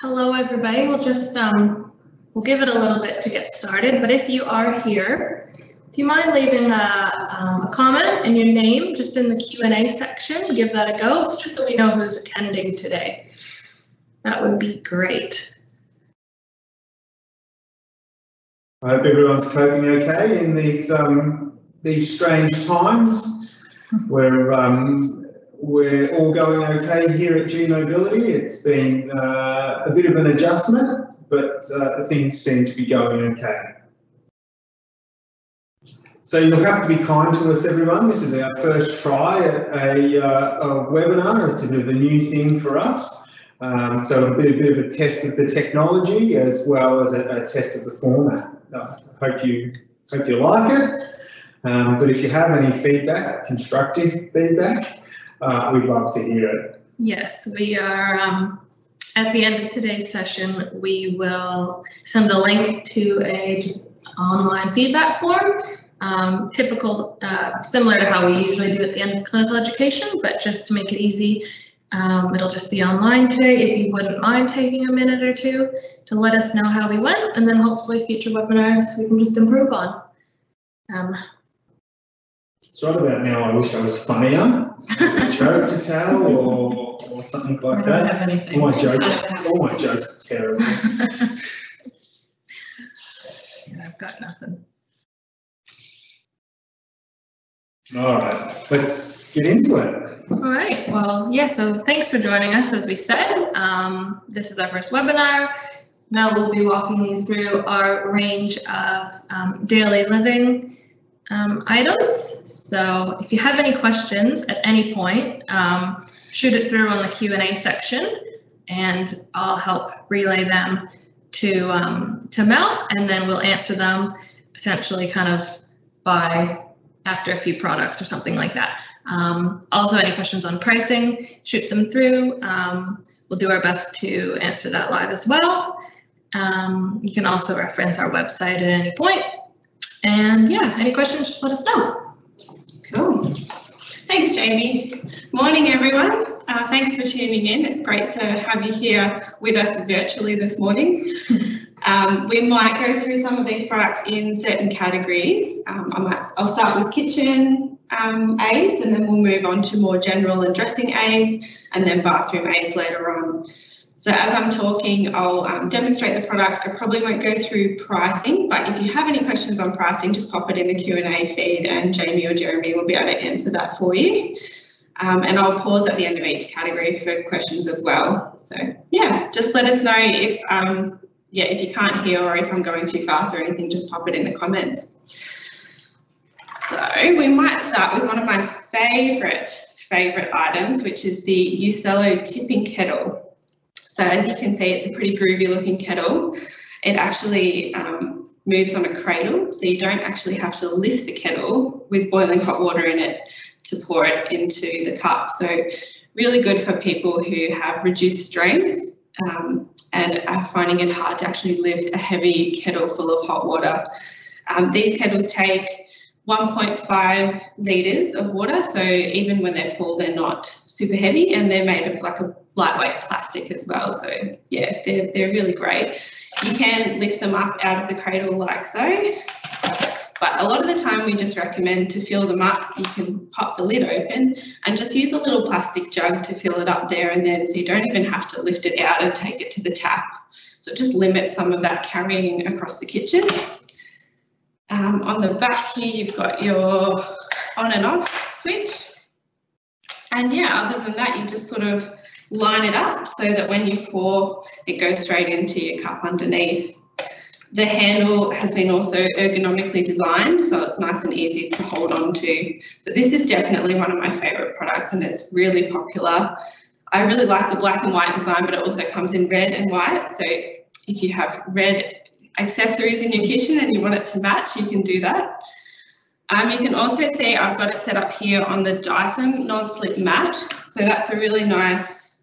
Hello, everybody. We'll just we'll give it a little bit to get started. But if you are here, do you mind leaving a comment and your name just in the Q&A section? Give that a go, just so we know who's attending today. That would be great. I hope everyone's coping okay in these strange times. We're all going okay here at GMobility. It's been a bit of an adjustment, but things seem to be going okay. So you'll have to be kind to us, everyone. This is our first try at a webinar. It's a bit of a new thing for us. So it'll be a bit of a test of the technology as well as a test of the format. I hope you like it. But if you have any feedback, constructive feedback, we'd love to hear it. Yes, we are. At the end of today's session, we will send a link to a just online feedback form. Typical, similar to how we usually do at the end of clinical education, but just to make it easy, it'll just be online today. If you wouldn't mind taking a minute or two to let us know how we went, and then hopefully future webinars we can just improve on. It's right about now. I wish I was funnier, a joke to tell, or something like that. I don't have anything. All my jokes are terrible. Yeah, I've got nothing. All right, let's get into it. All right, well, yeah, so thanks for joining us, as we said. This is our first webinar. Mel will be walking you through our range of daily living items. So if you have any questions at any point, shoot it through on the Q&A section, and I'll help relay them to Mel, and then we'll answer them potentially kind of by after a few products or something like that. Also, any questions on pricing, shoot them through. We'll do our best to answer that live as well. You can also reference our website at any point. And yeah, any questions, just let us know. Cool. Thanks, Jamie. Morning, everyone. Thanks for tuning in. It's great to have you here with us virtually this morning. We might go through some of these products in certain categories. I'll start with kitchen aids, and then we'll move on to more general and dressing aids, and then bathroom aids later on. So as I'm talking, I'll demonstrate the product. I probably won't go through pricing, but if you have any questions on pricing, just pop it in the Q&A feed, and Jamie or Jeremy will be able to answer that for you. And I'll pause at the end of each category for questions as well. So yeah, just let us know if if you can't hear or if I'm going too fast or anything, just pop it in the comments. So we might start with one of my favorite items, which is the Ucello tipping kettle. So as you can see, it's a pretty groovy looking kettle. It actually moves on a cradle, so you don't actually have to lift the kettle with boiling hot water in it to pour it into the cup. So really good for people who have reduced strength and are finding it hard to actually lift a heavy kettle full of hot water. These kettles take 1.5 litres of water, so even when they're full, they're not super heavy, and they're made of like a lightweight plastic as well. So yeah, they're really great. You can lift them up out of the cradle like so, but a lot of the time we just recommend to fill them up, you can pop the lid open and just use a little plastic jug to fill it up there and then, so you don't even have to lift it out and take it to the tap. So it just limits some of that carrying across the kitchen. On the back here, you've got your on and off switch. And yeah, other than that, you just sort of line it up so that when you pour, it goes straight into your cup underneath. The handle has been also ergonomically designed, so it's nice and easy to hold on to. So this is definitely one of my favorite products, and it's really popular. I really like the black and white design, but it also comes in red and white. So if you have red accessories in your kitchen and you want it to match, you can do that. You can also see I've got it set up here on the Dyson non-slip mat. So that's a really nice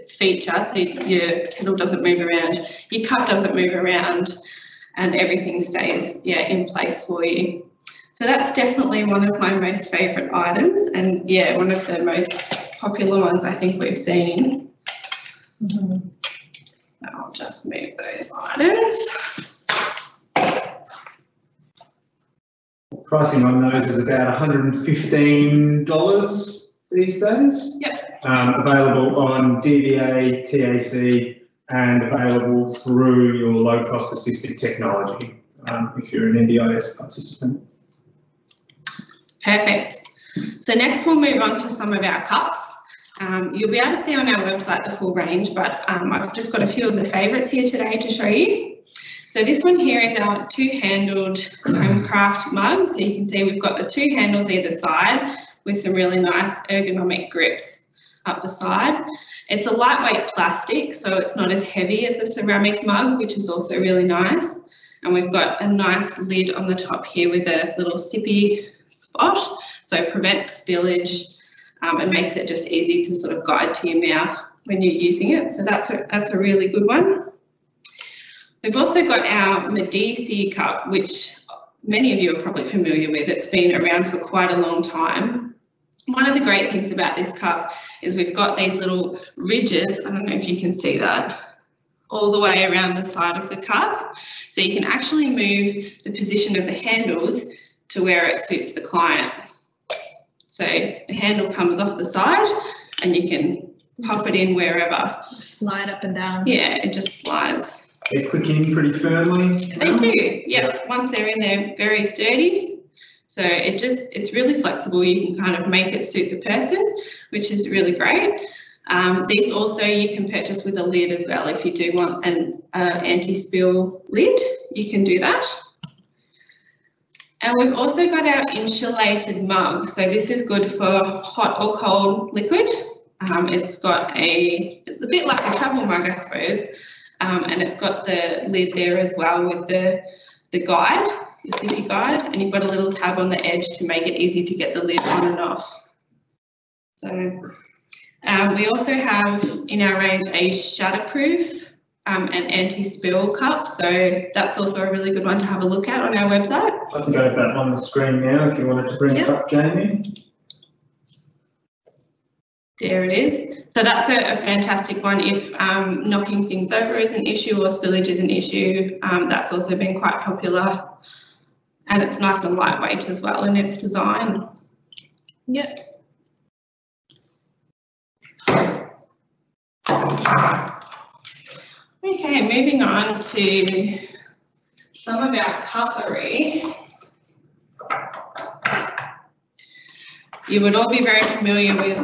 feature, so your kettle doesn't move around, your cup doesn't move around, and everything stays in place for you. So that's definitely one of my most favourite items, and yeah, one of the most popular ones I think we've seen. just move those items. Pricing on those is about $115 these days. Yep. Available on DVA, TAC, and available through your low-cost assisted technology if you're an NDIS participant. Perfect. So next we'll move on to some of our cups. You'll be able to see on our website the full range, but I've just got a few of the favourites here today to show you. So this one here is our two-handled home craft mug. So you can see we've got the two handles either side with some really nice ergonomic grips up the side. It's a lightweight plastic, so it's not as heavy as a ceramic mug, which is also really nice. And we've got a nice lid on the top here with a little sippy spot, so it prevents spillage and makes it just easy to sort of guide to your mouth when you're using it. So that's a really good one. We've also got our Midi C Cup, which many of you are probably familiar with. It's been around for quite a long time. One of the great things about this cup is we've got these little ridges, I don't know if you can see that, all the way around the side of the cup. So you can actually move the position of the handles to where it suits the client. So the handle comes off the side and you can pop it in wherever. Slide up and down. Yeah, it just slides. They click in pretty firmly. They do, yeah. Once they're in, they're very sturdy. So it's really flexible. You can kind of make it suit the person, which is really great. These also you can purchase with a lid as well. If you do want an anti-spill lid, you can do that. And we've also got our insulated mug. So this is good for hot or cold liquid. It's a bit like a travel mug, I suppose. And it's got the lid there as well with the guide, the sippy guide, and you've got a little tab on the edge to make it easy to get the lid on and off. So we also have in our range a shatterproof and anti-spill cup, so that's also a really good one to have a look at on our website. I can go with that on the screen now if you wanted to bring it up, Jamie. There it is. So that's a fantastic one if knocking things over is an issue or spillage is an issue. That's also been quite popular, and it's nice and lightweight as well in its design. Yep. Okay, moving on to some of our cutlery. You would all be very familiar with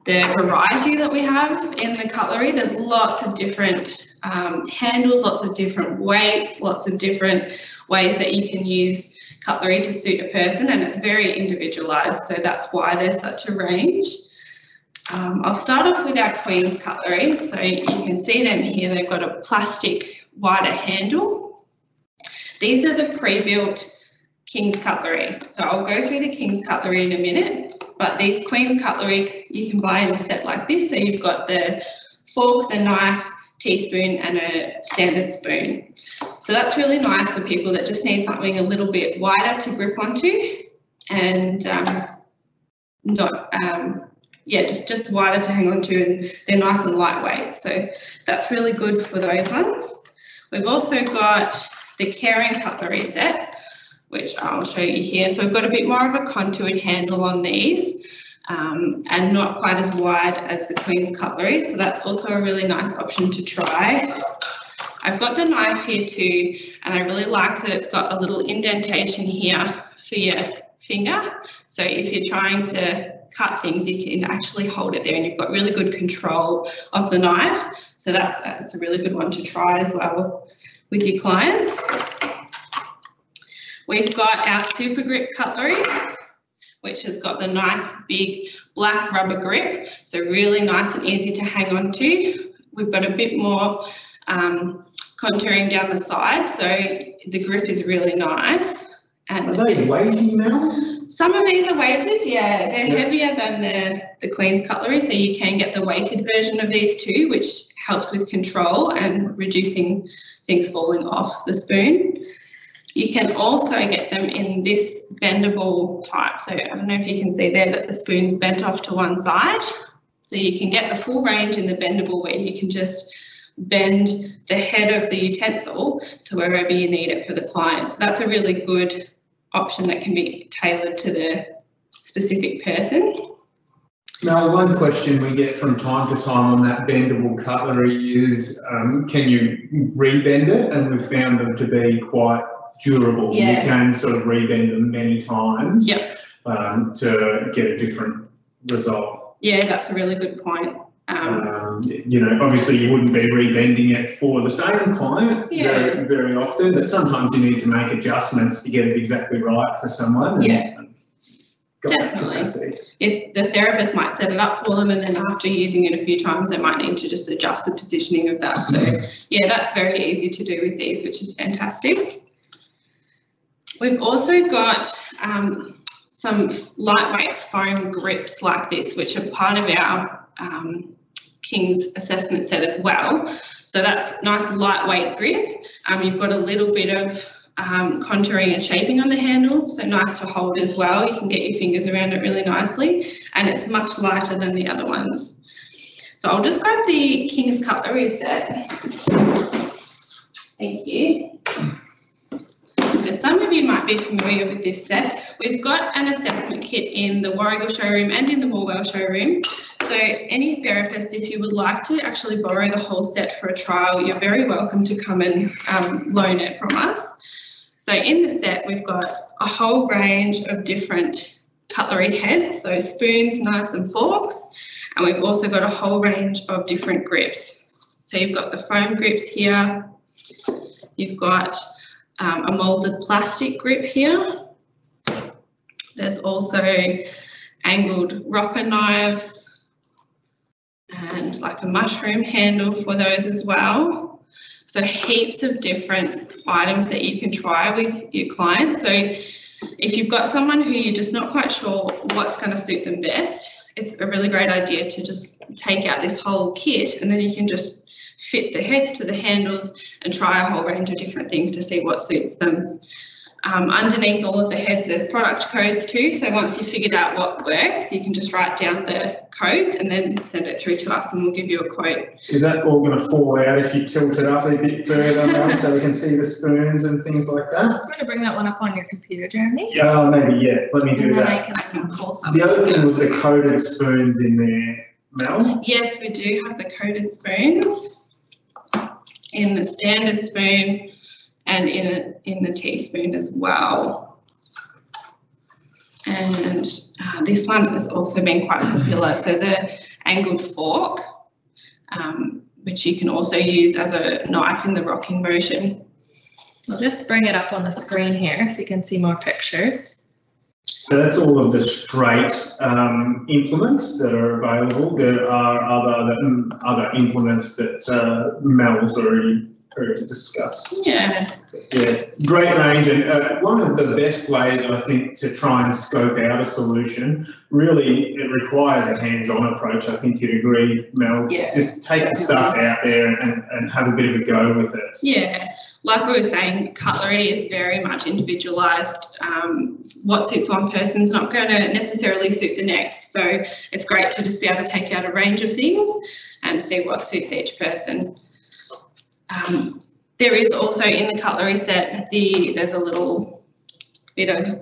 the variety that we have in the cutlery. There's lots of different handles, lots of different weights, lots of different ways that you can use cutlery to suit a person, and it's very individualised, so that's why there's such a range. I'll start off with our Queen's cutlery. So you can see them here, they've got a plastic wider handle. These are the pre-built King's cutlery. So I'll go through the King's cutlery in a minute, but these Queen's cutlery you can buy in a set like this. So you've got the fork, the knife, teaspoon and a standard spoon. So that's really nice for people that just need something a little bit wider to grip onto and just wider to hang on to, and they're nice and lightweight. So that's really good for those ones. We've also got the Caring Cutlery Set, which I'll show you here. So we've got a bit more of a contoured handle on these and not quite as wide as the Queen's cutlery. So that's also a really nice option to try. I've got the knife here too, and I really like that it's got a little indentation here for your finger. So if you're trying to cut things, you can actually hold it there and you've got really good control of the knife. So that's a really good one to try as well with your clients. We've got our Super Grip cutlery, which has got the nice big black rubber grip, so really nice and easy to hang on to. We've got a bit more contouring down the side, so the grip is really nice. And are they weighty now? Some of these are weighted, yeah. They're heavier than the Queen's cutlery, so you can get the weighted version of these too, which helps with control and reducing things falling off the spoon. You can also get them in this bendable type. So I don't know if you can see there that the spoon's bent off to one side. So you can get the full range in the bendable where you can just bend the head of the utensil to wherever you need it for the client. So that's a really good option that can be tailored to the specific person. Now, one question we get from time to time on that bendable cutlery is, can you rebend it? And we've found them to be quite durable. Yeah. You can sort of rebend them many times. Yep. To get a different result. Yeah, that's a really good point. You know, obviously you wouldn't be rebending it for the same client very, very often, but sometimes you need to make adjustments to get it exactly right for someone. Yeah, definitely. If the therapist might set it up for them, and then after using it a few times, they might need to just adjust the positioning of that. So yeah, that's very easy to do with these, which is fantastic. We've also got some lightweight foam grips like this, which are part of our King's assessment set as well. So that's nice lightweight grip. You've got a little bit of contouring and shaping on the handle, so nice to hold as well. You can get your fingers around it really nicely, and it's much lighter than the other ones. So I'll just grab the King's Cutlery Set. Thank you. So some of you might be familiar with this set. We've got an assessment kit in the Warragul showroom and in the Morwell showroom. So any therapist, if you would like to actually borrow the whole set for a trial, you're very welcome to come and loan it from us. So in the set, we've got a whole range of different cutlery heads, so spoons, knives and forks. And we've also got a whole range of different grips. So you've got the foam grips here. You've got a molded plastic grip here. There's also angled rocker knives and like a mushroom handle for those as well. So heaps of different items that you can try with your client. So if you've got someone who you're just not quite sure what's going to suit them best, it's a really great idea to just take out this whole kit, and then you can just fit the heads to the handles and try a whole range of different things to see what suits them. Underneath all of the heads, there's product codes too. So once you've figured out what works, you can just write down the codes and then send it through to us, and we'll give you a quote. Is that all going to fall out if you tilt it up a bit further now, so we can see the spoons and things like that? I'm going to bring that one up on your computer, Jeremy. Yeah, maybe, yeah. Let me do that. I can pull something. The other thing was the coated spoons in there, Mel. Yes, we do have the coated spoons in the standard spoon and in the teaspoon as well. And this one has also been quite popular. So the angled fork, which you can also use as a knife in the rocking motion. I'll just bring it up on the screen here so you can see more pictures. So that's all of the straight implements that are available. There are other implements that Mel's already discussed. Yeah. Yeah, great range, and one of the best ways I think to try and scope out a solution. Really, it requires a hands-on approach. I think you'd agree, Mel. Yeah. Just take the stuff out there and have a bit of a go with it. Yeah. Like we were saying, cutlery is very much individualised. What suits one person is not going to necessarily suit the next. So it's great to just be able to take out a range of things and see what suits each person. There is also in the cutlery set, there's a little bit of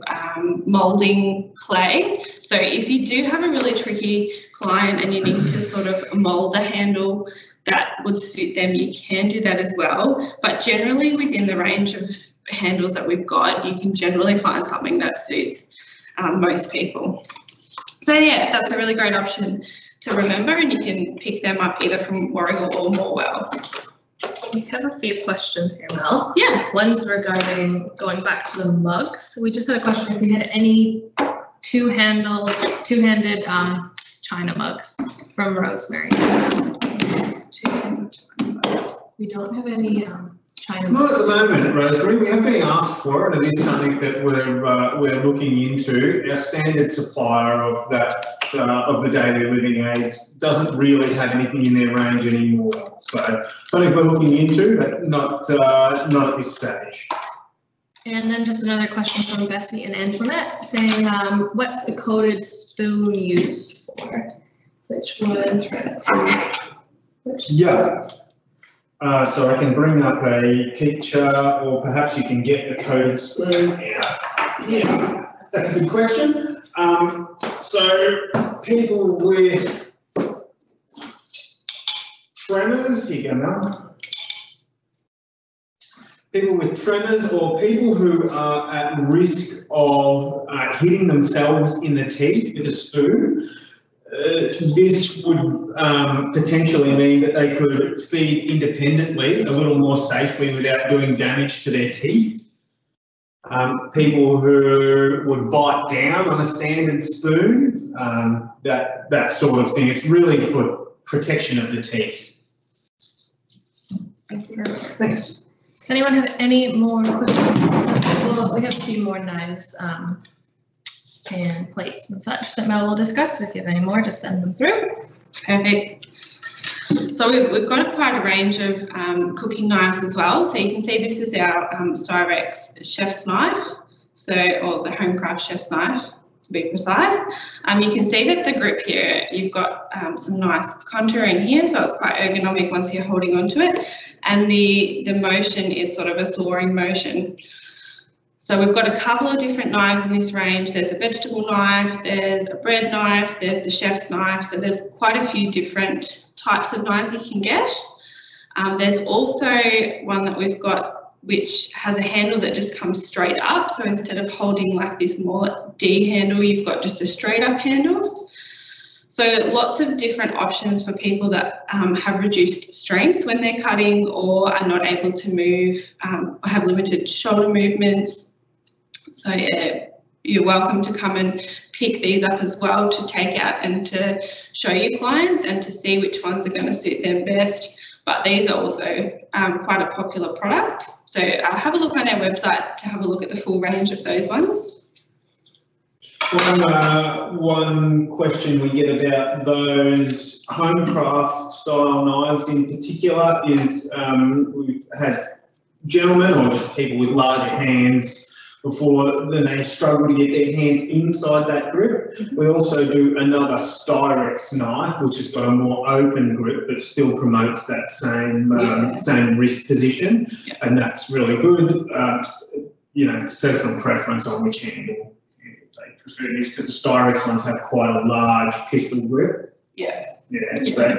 moulding clay. So if you do have a really tricky client and you need to sort of mould a handle that would suit them, you can do that as well. But generally within the range of handles that we've got, you can generally find something that suits most people. So yeah, that's a really great option to remember, and you can pick them up either from Warragul or Morwell. We have a few questions here, Mel. Yeah. One's regarding going back to the mugs. We just had a question if we had any two-handed China mugs from Rosemary. We don't have any China mugs. Not at the moment, Rosemary. We have been asked for it. It is something that we're looking into. Our standard supplier of that of the daily living aids doesn't really have anything in their range anymore. So something we're looking into, but not at this stage. And then just another question from Bessie and Antoinette saying, what's the coated spoon used for? Which was yeah. So I can bring up a picture, or perhaps you can get the coded spoon. Yeah, that's a good question. So people with tremors, here you go, Mel. People with tremors or people who are at risk of hitting themselves in the teeth with a spoon, this would potentially mean that they could feed independently a little more safely without doing damage to their teeth. People who would bite down on a standard spoon, that sort of thing. It's really for protection of the teeth. Thank you. Thanks. Does anyone have any more questions? Well, we have a few more knives and plates and such that Mel will discuss. If you have any more, just send them through. Perfect. So we've got quite a range of cooking knives as well. So you can see this is our Styrex chef's knife, or the Homecraft chef's knife to be precise. You can see that the grip here, you've got some nice contour in here, so it's quite ergonomic once you're holding onto it. And the motion is sort of a sawing motion. So we've got a couple of different knives in this range. There's a vegetable knife, there's a bread knife, there's the chef's knife. So there's quite a few different types of knives you can get. There's also one that we've got which has a handle that just comes straight up. So instead of holding like this mullet D handle, you've got just a straight up handle. So lots of different options for people that have reduced strength when they're cutting or are not able to move or have limited shoulder movements. So yeah, you're welcome to come and pick these up as well to take out and to show your clients and to see which ones are going to suit them best. But these are also quite a popular product. So have a look on our website to have a look at the full range of those ones. One question we get about those homecraft style knives in particular is we've had gentlemen or just people with larger hands before, then they struggle to get their hands inside that grip. We also do another Styrex knife, which has got a more open grip, but still promotes that same wrist position, and that's really good. You know, it's personal preference on which handle they prefer to use, because the Styrex ones have quite a large pistol grip. Yeah. So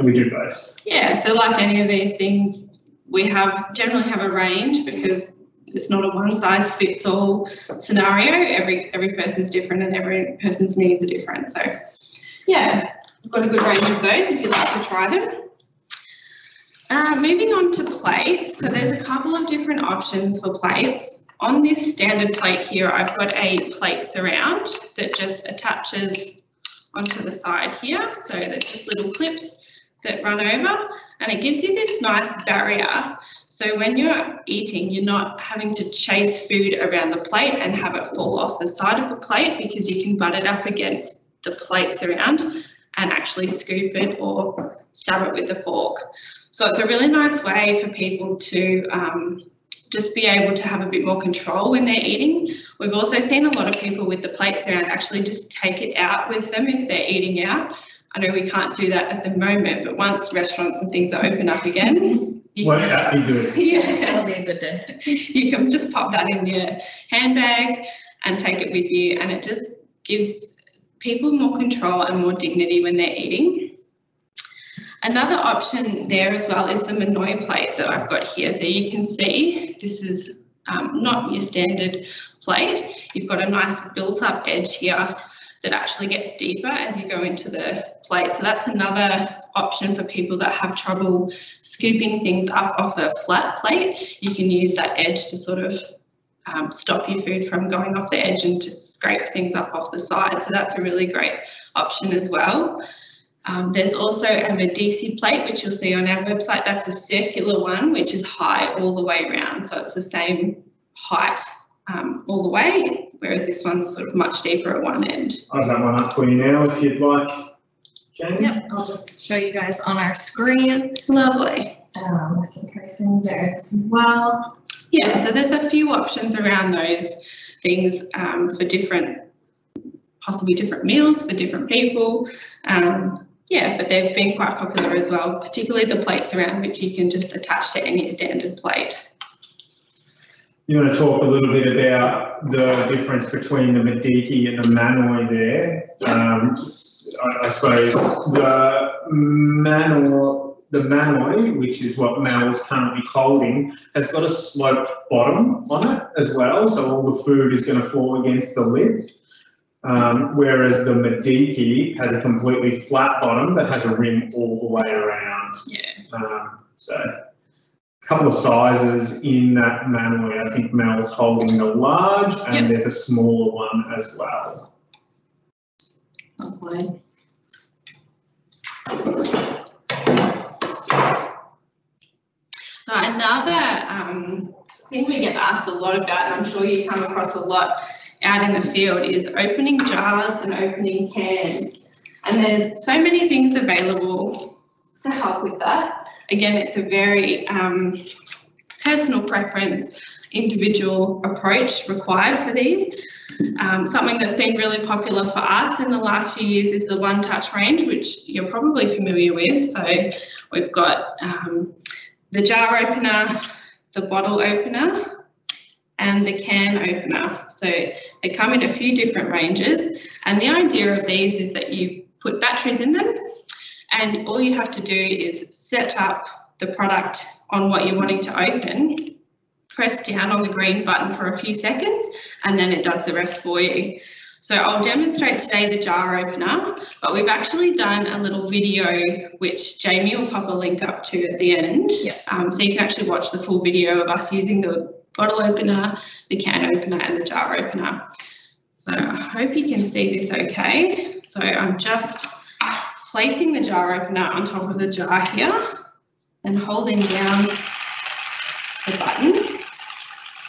we do both. Yeah, so like any of these things, we generally have a range because it's not a one-size-fits-all scenario. Every person's different and every person's needs are different. So, yeah, we've got a good range of those if you'd like to try them. Moving on to plates. So there's a couple of different options for plates. On this standard plate here, I've got a plate surround that just attaches onto the side here. So there's just little clips that run over, and it gives you this nice barrier. So when you're eating, you're not having to chase food around the plate and have it fall off the side of the plate, because you can butt it up against the plate surround and actually scoop it or stab it with the fork. So it's a really nice way for people to just be able to have a bit more control when they're eating. We've also seen a lot of people with the plate surround actually just take it out with them if they're eating out. I know we can't do that at the moment, but once restaurants and things are open up again, won't that be good? Yeah, that'll be a good day. You can just pop that in your handbag and take it with you, and it just gives people more control and more dignity when they're eating. Another option there as well is the Manoy plate that I've got here. So you can see this is not your standard plate. You've got a nice built-up edge here that actually gets deeper as you go into the plate. So that's another option for people that have trouble scooping things up off a flat plate. You can use that edge to sort of stop your food from going off the edge and to scrape things up off the side. So that's a really great option as well. There's also a Midi C plate, which you'll see on our website. That's a circular one, which is high all the way around. So it's the same height all the way, whereas this one's sort of much deeper at one end. I've got one up for you now if you'd like, Jamie. Yep, I'll just show you guys on our screen. Lovely. With some pricing there as well. Yeah, so there's a few options around those things for different, possibly different meals for different people. Yeah, but they've been quite popular as well, particularly the plates around which you can just attach to any standard plate. You want to talk a little bit about the difference between the Midi and the Manoi there? Yeah. I suppose the Manoi, which is what Mel is currently holding, has got a sloped bottom on it as well, so all the food is going to fall against the lid. Whereas the Midi has a completely flat bottom but has a rim all the way around. Yeah. So a couple of sizes in that Manoi. I think Mel's holding the large, and there's a smaller one as well. Lovely. So another thing we get asked a lot about, and I'm sure you come across a lot out in the field, is opening jars and opening cans. And there's so many things available to help with that. Again, it's a very personal preference, individual approach required for these. Something that's been really popular for us in the last few years is the Onetouch range, which you're probably familiar with. So we've got the jar opener, the bottle opener, and the can opener. So they come in a few different ranges, and the idea of these is that you put batteries in them, and all you have to do is set up the product on what you're wanting to open, press down on the green button for a few seconds, and then it does the rest for you. So I'll demonstrate today the jar opener, but we've actually done a little video which Jamie will pop a link up to at the end. So you can actually watch the full video of us using the bottle opener, the can opener, and the jar opener. So I hope you can see this okay. So I'm just placing the jar opener on top of the jar here and holding down the button.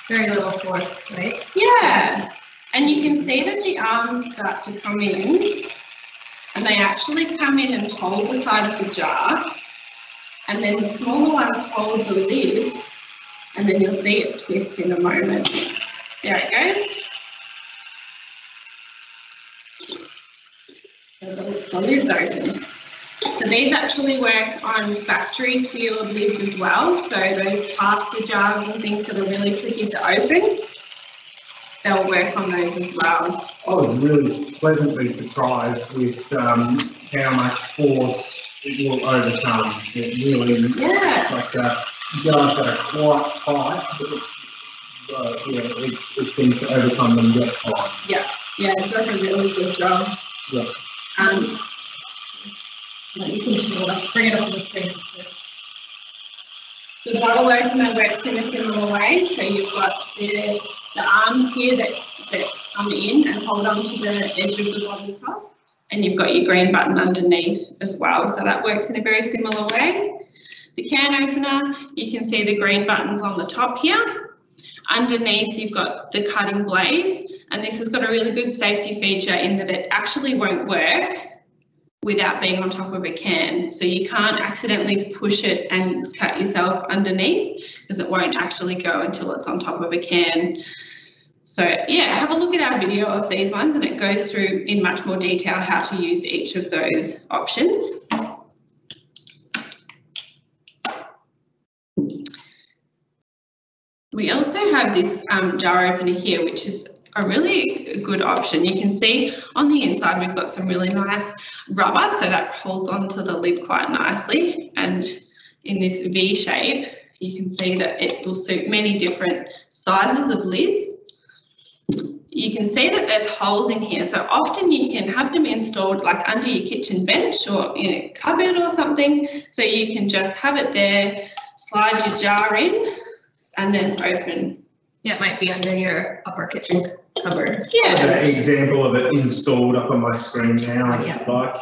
Very little force, right? Yeah. And you can see that the arms start to come in, and they actually come in and hold the side of the jar, and then the smaller ones hold the lid, and then you'll see it twist in a moment. There it goes. So the lid's open. So these actually work on factory sealed lids as well. So those pasta jars and things that are really tricky to open, they'll work on those as well. I was really pleasantly surprised with how much force it will overcome. It really, like the jars that are quite tight, but it seems to overcome them just fine. Yeah, it does a really good job. Yeah. You can bring it up on the screen. The bottle opener works in a similar way. So you've got the arms here that come in and hold on to the edge of the bottle top, and you've got your green button underneath as well. So that works in a very similar way. The can opener, you can see the green buttons on the top here. Underneath you've got the cutting blades, and this has got a really good safety feature in that it actually won't work without being on top of a can. So you can't accidentally push it and cut yourself underneath, because it won't actually go until it's on top of a can. So yeah, have a look at our video of these ones, and it goes through in much more detail how to use each of those options. We also have this jar opener here, which is a really good option. You can see on the inside we've got some really nice rubber, so that holds onto the lid quite nicely, and in this V shape you can see that it will suit many different sizes of lids. You can see that there's holes in here, so often you can have them installed like under your kitchen bench or in a cupboard or something, so you can just have it there, slide your jar in and then open. Yeah, it might be under your upper kitchen cupboard. Yeah. I've got an example of it installed up on my screen now, if you'd like.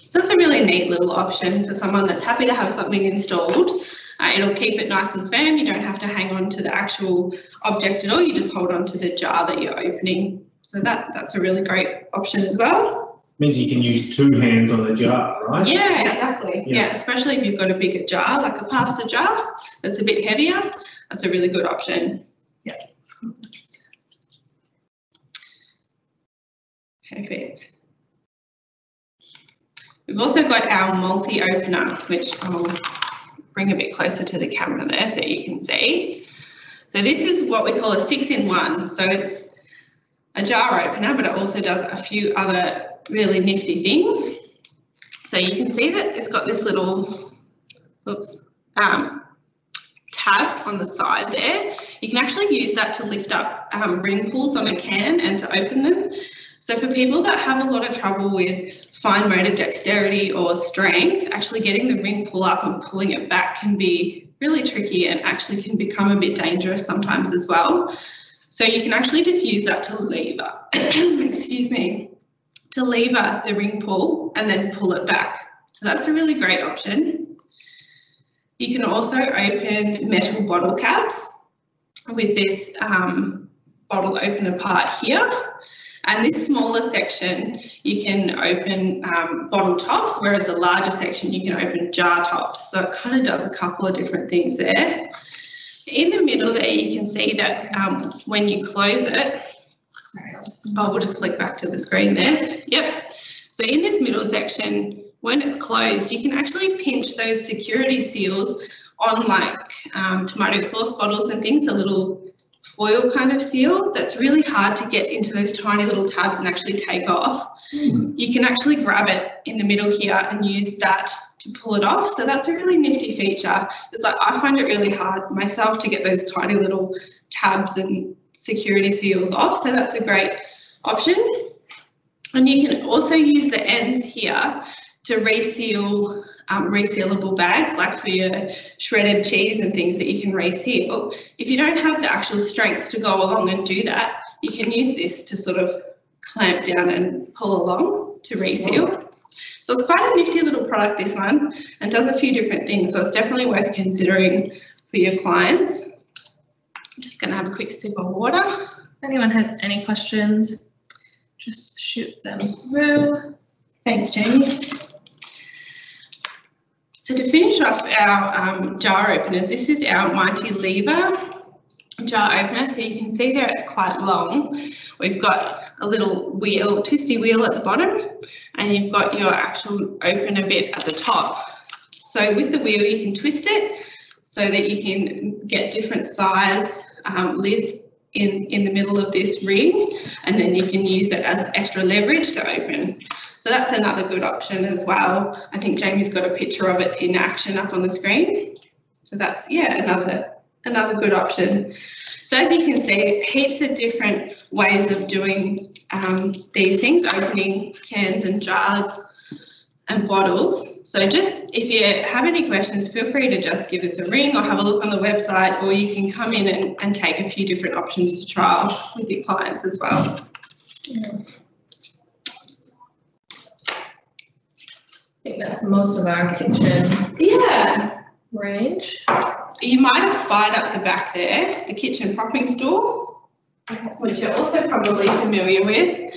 So it's a really neat little option for someone that's happy to have something installed. It'll keep it nice and firm. You don't have to hang on to the actual object at all. You just hold on to the jar that you're opening. So that's a really great option as well. Means you can use two hands on the jar, right? Yeah, exactly. Yeah, especially if you've got a bigger jar, like a pasta jar that's a bit heavier. That's a really good option. Yeah. Perfect. We've also got our multi-opener, which I'll bring a bit closer to the camera there so you can see. So this is what we call a 6-in-1. So it's a jar opener, but it also does a few other really nifty things. So you can see that it's got this little, tab on the side there. You can actually use that to lift up ring pulls on a can and to open them. So for people that have a lot of trouble with fine motor dexterity or strength, actually getting the ring pull up and pulling it back can be really tricky and actually can become a bit dangerous sometimes as well. So you can actually just use that to lever, excuse me, to lever the ring pull and then pull it back. So that's a really great option. You can also open metal bottle caps with this bottle opener part here. And this smaller section, you can open bottle tops, whereas the larger section, you can open jar tops. So it kind of does a couple of different things there. In the middle there, you can see that when you close it, we'll just flick back to the screen there. Yep. So in this middle section, when it's closed, you can actually pinch those security seals on like tomato sauce bottles and things, a little foil kind of seal that's really hard to get into those tiny little tabs and actually take off. You can actually grab it in the middle here and use that to pull it off. So that's a really nifty feature. It's like I find it really hard myself to get those tiny little tabs and security seals off. So that's a great option. And you can also use the ends here to reseal resealable bags, like for your shredded cheese and things that you can reseal. If you don't have the actual strength to go along and do that, you can use this to sort of clamp down and pull along to reseal. So it's quite a nifty little product, this one, and does a few different things. So it's definitely worth considering for your clients. I'm just going to have a quick sip of water. If anyone has any questions, just shoot them through. Thanks, Jamie. So to finish off our jar openers, this is our Mighty Lever jar opener. So you can see there it's quite long. We've got a little wheel, twisty wheel at the bottom, and you've got your actual opener bit at the top. So with the wheel, you can twist it so that you can get different size lids in the middle of this ring, and then you can use it as extra leverage to open. So that's another good option as well. I think Jamie's got a picture of it in action up on the screen. So that's, yeah, another good option. So as you can see, heaps of different ways of doing these things, opening cans and jars and bottles. So just if you have any questions, feel free to just give us a ring or have a look on the website, or you can come in and take a few different options to trial with your clients as well. Yeah. I think that's most of our kitchen range. You might have spied up the back there, the kitchen propping stool, which you're also probably familiar with.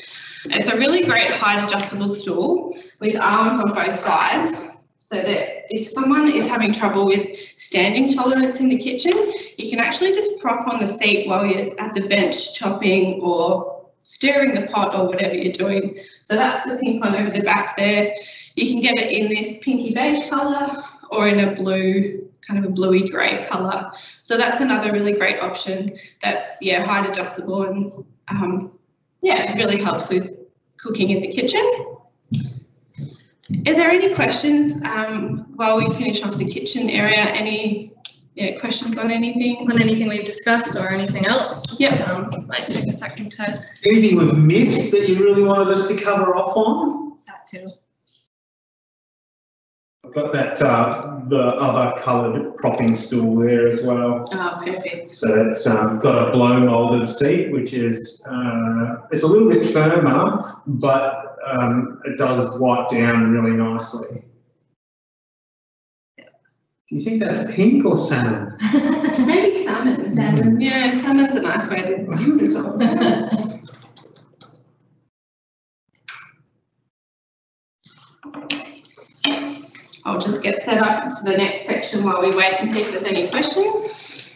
It's a really great height adjustable stool with arms on both sides, so that if someone is having trouble with standing tolerance in the kitchen, you can actually just prop on the seat while you're at the bench chopping or stirring the pot or whatever you're doing. So that's the pink one over the back there. You can get it in this pinky beige colour or in a blue, kind of a bluey grey colour. So that's another really great option that's, yeah, height adjustable and yeah, it really helps with cooking in the kitchen. Are there any questions while we finish off the kitchen area? Any questions on anything? On anything we've discussed or anything else? Yeah. Might take a second to. Anything we've missed that you really wanted us to cover off on? That too. I've got that the other coloured propping stool there as well. Oh, perfect. So it's got a blow molded seat, which is it's a little bit firmer, but it does wipe down really nicely. Do you think that's pink or salmon? Maybe salmon. Salmon. Yeah, salmon's a nice way to talk. I'll just get set up for the next section while we wait and see if there's any questions.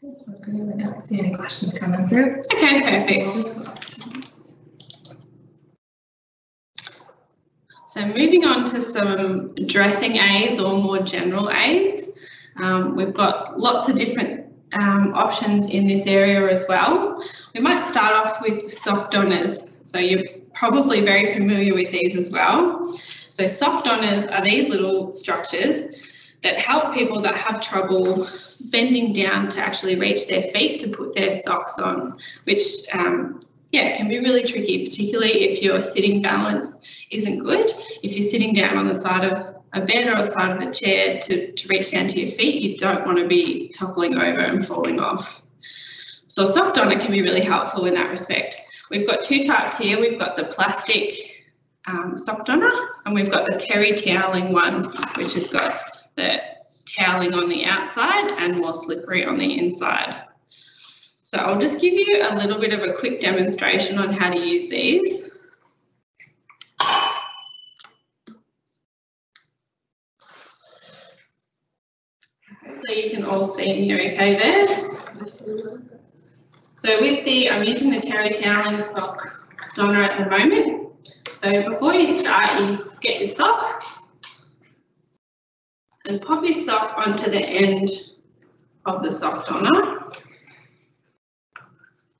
Okay, I don't see any questions coming through. Okay, perfect. So moving on to some dressing aids or more general aids. We've got lots of different options in this area as well. We might start off with sock donners. So you're probably very familiar with these as well. So sock donners are these little structures that help people that have trouble bending down to actually reach their feet to put their socks on, which yeah, can be really tricky, particularly if your sitting balance isn't good. If you're sitting down on the side of a bed or the side of a chair to reach down to your feet, you don't want to be toppling over and falling off. So a sock donner can be really helpful in that respect. We've got two types here. We've got the plastic sock donner, and we've got the terry toweling one, which has got the toweling on the outside and more slippery on the inside. So I'll just give you a little bit of a quick demonstration on how to use these. Hopefully you can all see me okay there. So with the, I'm using the terry toweling sock donner at the moment. So before you start, you get your sock and pop your sock onto the end of the sock donner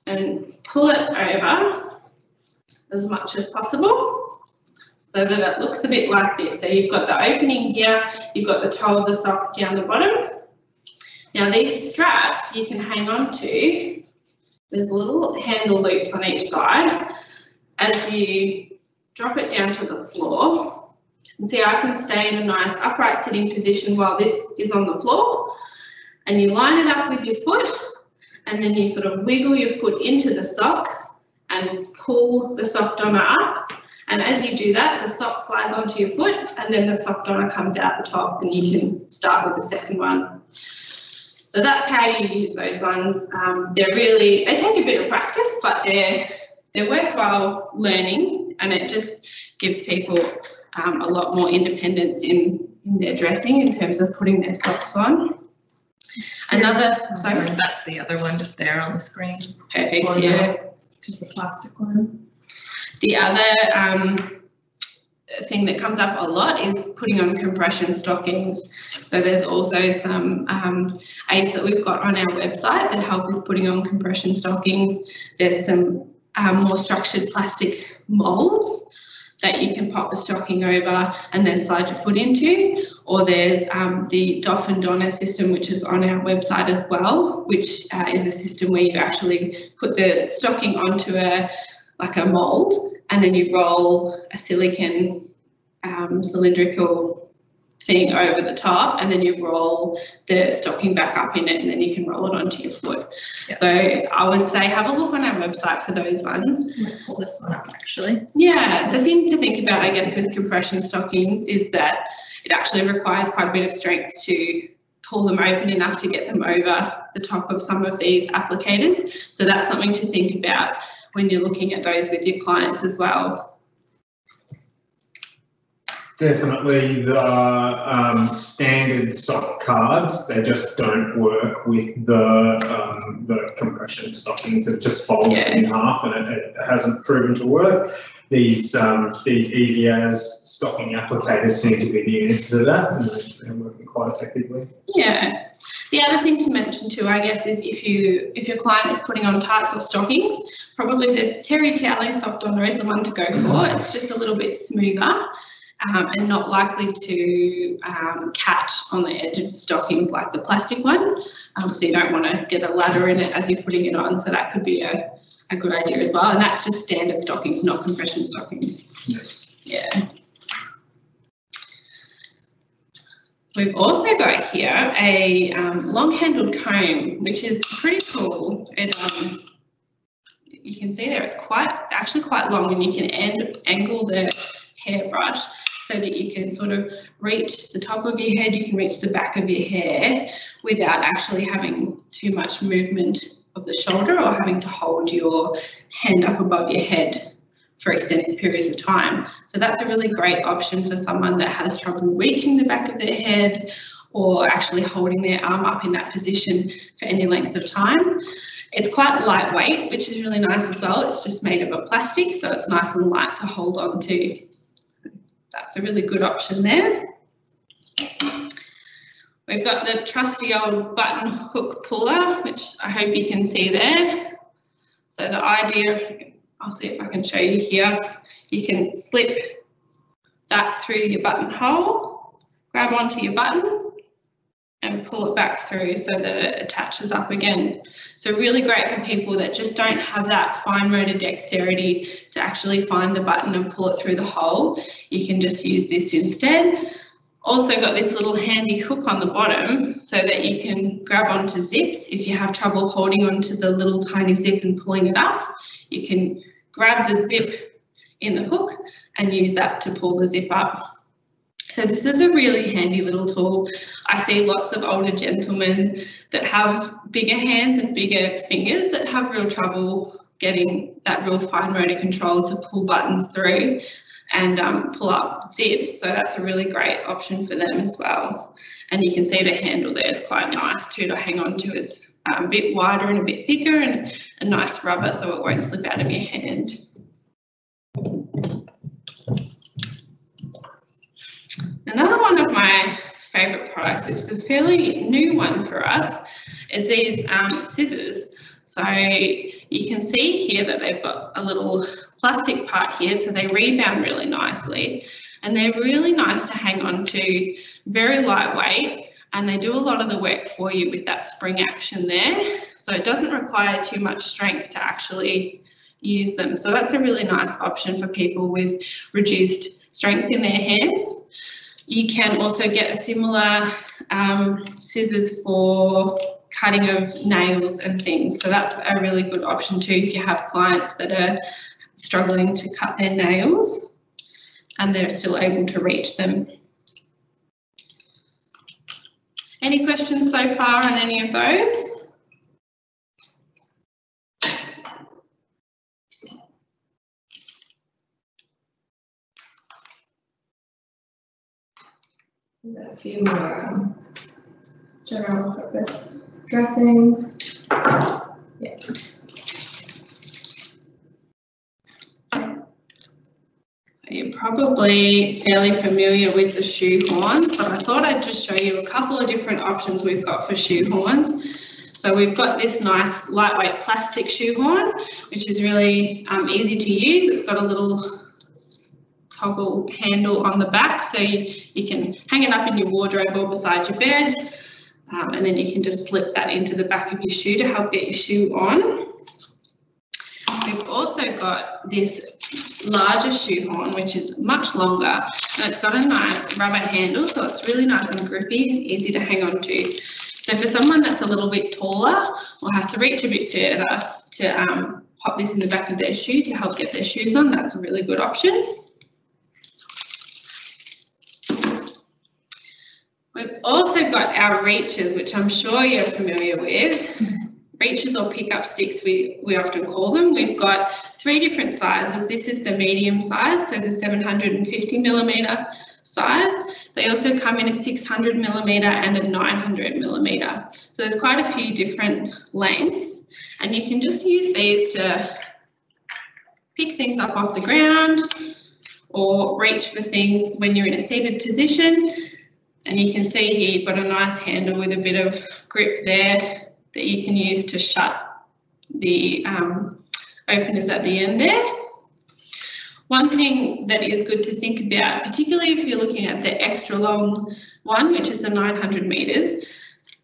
and pull it over as much as possible so that it looks a bit like this. So you've got the opening here, you've got the toe of the sock down the bottom. Now these straps you can hang on to, there's little handle loops on each side. As you drop it down to the floor, and see I can stay in a nice upright sitting position while this is on the floor, and you line it up with your foot, and then you sort of wiggle your foot into the sock and pull the sock donner up, and as you do that the sock slides onto your foot and then the sock donner comes out the top and you can start with the second one. So that's how you use those ones. They take a bit of practice, but they're worthwhile learning, and it just gives people a lot more independence in their dressing in terms of putting their socks on. Sorry, that's the other one just there on the screen. Perfect, yeah. Just the plastic one. The other thing that comes up a lot is putting on compression stockings. So there's also some aids that we've got on our website that help with putting on compression stockings. There's some more structured plastic molds that you can pop the stocking over and then slide your foot into, or there's the Doff and Donner system, which is on our website as well, which is a system where you actually put the stocking onto like a mold, and then you roll a silicone cylindrical thing over the top, and then you roll the stocking back up in it, and then you can roll it onto your foot. Yep. So I would say have a look on our website for those ones. I might pull this one up actually. Yeah, the thing to think about, I guess, with compression stockings is that it actually requires quite a bit of strength to pull them open enough to get them over the top of some of these applicators. So that's something to think about when you're looking at those with your clients as well. Definitely the standard sock cards, they just don't work with the compression stockings. It just folds in half, and it hasn't proven to work. These easy as stocking applicators seem to be the answer to that, and they're working quite effectively. Yeah. The other thing to mention too, I guess, is if your client is putting on tights or stockings, probably the terry toweling sock donner is the one to go for. It's just a little bit smoother. And not likely to catch on the edge of the stockings like the plastic one. So you don't want to get a ladder in it as you're putting it on, so that could be a good idea as well. And that's just standard stockings, not compression stockings. Yeah. We've also got here a long-handled comb, which is pretty cool. It, you can see there it's actually quite long, and you can angle the hairbrush so that you can sort of reach the top of your head, you can reach the back of your hair without actually having too much movement of the shoulder or having to hold your hand up above your head for extended periods of time. So that's a really great option for someone that has trouble reaching the back of their head, or actually holding their arm up in that position for any length of time. It's quite lightweight, which is really nice as well. It's just made of a plastic, so it's nice and light to hold on to. That's a really good option there. We've got the trusty old button hook puller, which I hope you can see there. So the idea, I'll see if I can show you here, you can slip that through your buttonhole, grab onto your button and pull it back through so that it attaches up again. So really great for people that just don't have that fine motor dexterity to actually find the button and pull it through the hole. You can just use this instead. Also got this little handy hook on the bottom so that you can grab onto zips. If you have trouble holding onto the little tiny zip and pulling it up, you can grab the zip in the hook and use that to pull the zip up. So this is a really handy little tool. I see lots of older gentlemen that have bigger hands and bigger fingers that have real trouble getting that real fine motor control to pull buttons through and pull up zips. So that's a really great option for them as well. And you can see the handle there is quite nice too to hang on to. It's a bit wider and a bit thicker and a nice rubber so it won't slip out of your hand. Another one of my favourite products, which is a fairly new one for us, is these scissors. So you can see here that they've got a little plastic part here, so they rebound really nicely, and they're really nice to hang on to, very lightweight, and they do a lot of the work for you with that spring action there. So it doesn't require too much strength to actually use them. So that's a really nice option for people with reduced strength in their hands. You can also get a similar scissors for cutting of nails and things. So that's a really good option too if you have clients that are struggling to cut their nails and they're still able to reach them. Any questions so far on any of those? A few more general purpose dressing. Yeah. You're probably fairly familiar with the shoe horns, but I thought I'd just show you a couple of different options we've got for shoe horns. So we've got this nice lightweight plastic shoe horn, which is really easy to use. It's got a little toggle handle on the back, so you can hang it up in your wardrobe or beside your bed, and then you can just slip that into the back of your shoe to help get your shoe on. We've also got this larger shoe horn, which is much longer, and it's got a nice rubber handle, so it's really nice and grippy and easy to hang on to. So for someone that's a little bit taller or has to reach a bit further to pop this in the back of their shoe to help get their shoes on, that's a really good option. We've also got our reaches, which I'm sure you're familiar with. Reaches or pickup sticks, we often call them. We've got 3 different sizes. This is the medium size, so the 750mm size. They also come in a 600mm and a 900mm. So there's quite a few different lengths, and you can just use these to pick things up off the ground or reach for things when you're in a seated position. And you can see here you've got a nice handle with a bit of grip there that you can use to shut the openers at the end there. One thing that is good to think about, particularly if you're looking at the extra long one, which is the 900 millimeters.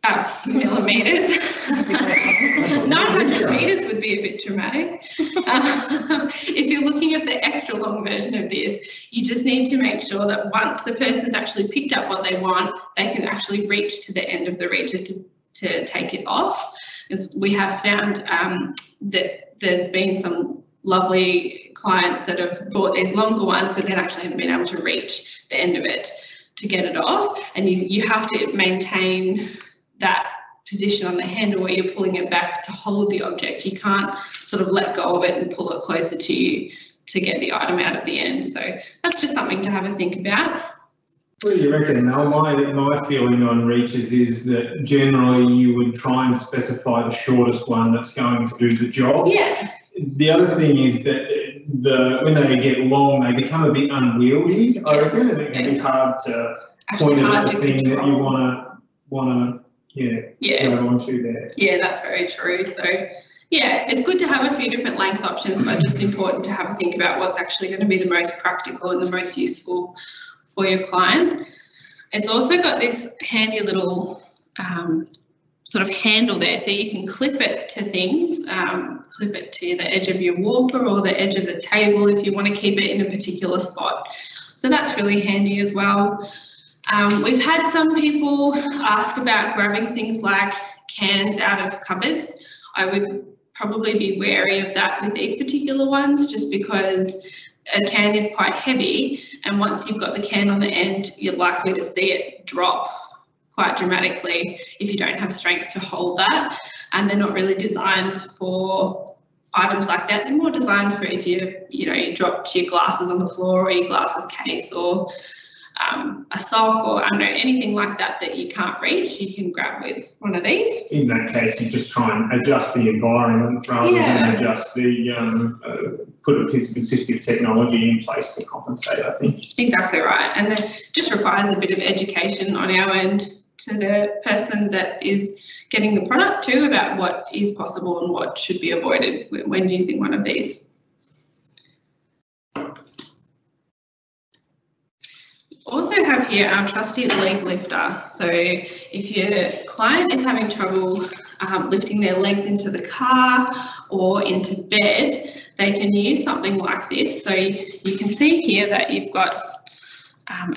900 meters would be a bit dramatic. If you're looking at the extra long version of this, you just need to make sure that once the person's actually picked up what they want, they can actually reach to the end of the reaches to take it off. Because we have found that there's been some lovely clients that have bought these longer ones, but then actually haven't been able to reach the end of it to get it off. And you have to maintain that position on the handle where you're pulling it back to hold the object. You can't sort of let go of it and pull it closer to you to get the item out of the end. So that's just something to have a think about. What do you reckon, Mel? My feeling on reaches is that generally you would try and specify the shortest one that's going to do the job. Yeah. The other thing is that when they get long, they become a bit unwieldy, I reckon, and it can be hard to point at the thing that you want to go onto there. Yeah, that's very true. So yeah, it's good to have a few different length options, but just important to have a think about what's actually going to be the most practical and the most useful for your client. It's also got this handy little sort of handle there, so you can clip it to things, clip it to the edge of your walker or the edge of the table if you want to keep it in a particular spot. So that's really handy as well. We've had some people ask about grabbing things like cans out of cupboards. I would probably be wary of that with these particular ones, just because a can is quite heavy, and once you've got the can on the end, you're likely to see it drop quite dramatically if you don't have strength to hold that. And they're not really designed for items like that. They're more designed for if you dropped your glasses on the floor or your glasses case or a sock or I don't know, anything like that that you can't reach, you can grab with one of these. In that case, you just try and adjust the environment rather than adjust the put a piece of assistive technology in place to compensate, I think. Exactly right, and it just requires a bit of education on our end to the person that is getting the product too about what is possible and what should be avoided when using one of these. Also have here our Trustees Leg Lifter. So if your client is having trouble lifting their legs into the car or into bed, they can use something like this. So you can see here that you've got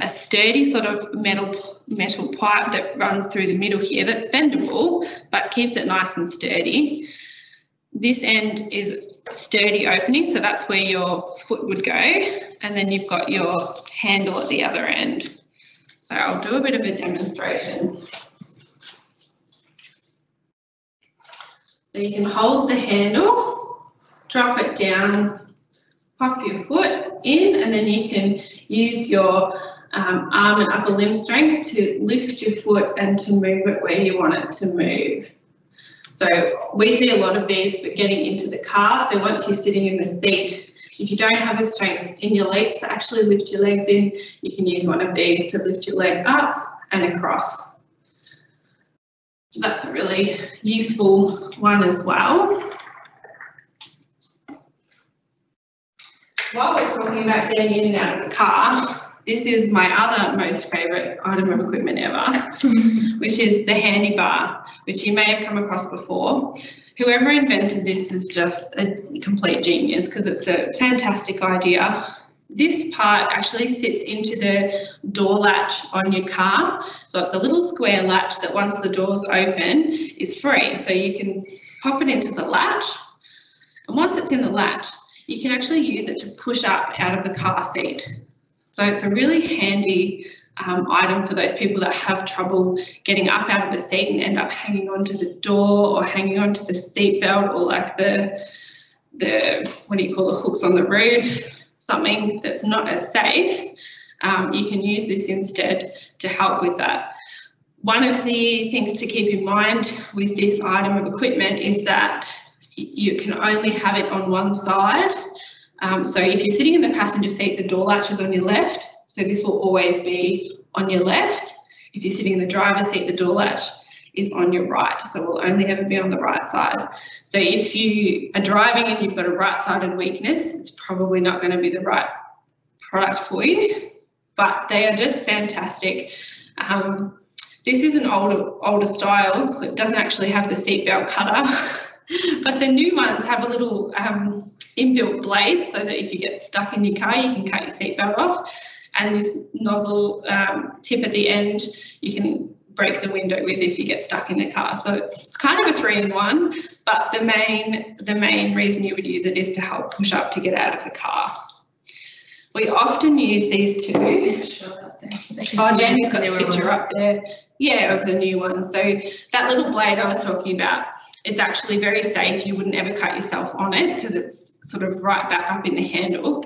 a sturdy sort of metal pipe that runs through the middle here that's bendable but keeps it nice and sturdy. This end is sturdy opening, so that's where your foot would go, and then you've got your handle at the other end. So I'll do a bit of a demonstration. So you can hold the handle, drop it down, pop your foot in, and then you can use your arm and upper limb strength to lift your foot and to move it where you want it to move. So we see a lot of these for getting into the car. So once you're sitting in the seat, if you don't have the strength in your legs to actually lift your legs in, you can use one of these to lift your leg up and across. So that's a really useful one as well. While we're talking about getting in and out of the car, this is my other most favourite item of equipment ever, which is the Handy Bar, which you may have come across before. Whoever invented this is just a complete genius because it's a fantastic idea. This part actually sits into the door latch on your car. So it's a little square latch that once the door's open is free. So you can pop it into the latch, and once it's in the latch, you can actually use it to push up out of the car seat. So it's a really handy item for those people that have trouble getting up out of the seat and end up hanging onto the door or hanging onto the seat belt or like the what do you call the hooks on the roof, something that's not as safe. You can use this instead to help with that. One of the things to keep in mind with this item of equipment is that you can only have it on one side. So if you're sitting in the passenger seat, the door latch is on your left, so this will always be on your left. If you're sitting in the driver's seat, the door latch is on your right, so it will only ever be on the right side. So if you are driving and you've got a right-sided weakness, it's probably not going to be the right product for you, but they are just fantastic. This is an older style, so it doesn't actually have the seatbelt cutter, but the new ones have a little inbuilt blade so that if you get stuck in your car, you can cut your seatbelt off. And this nozzle tip at the end, you can break the window with if you get stuck in the car. So it's kind of a 3-in-1, but the main reason you would use it is to help push up to get out of the car. We often use these two. Oh, Jamie's got a picture up there. Yeah, of the new one. So that little blade I was talking about, it's actually very safe. You wouldn't ever cut yourself on it because it's sort of right back up in the handle.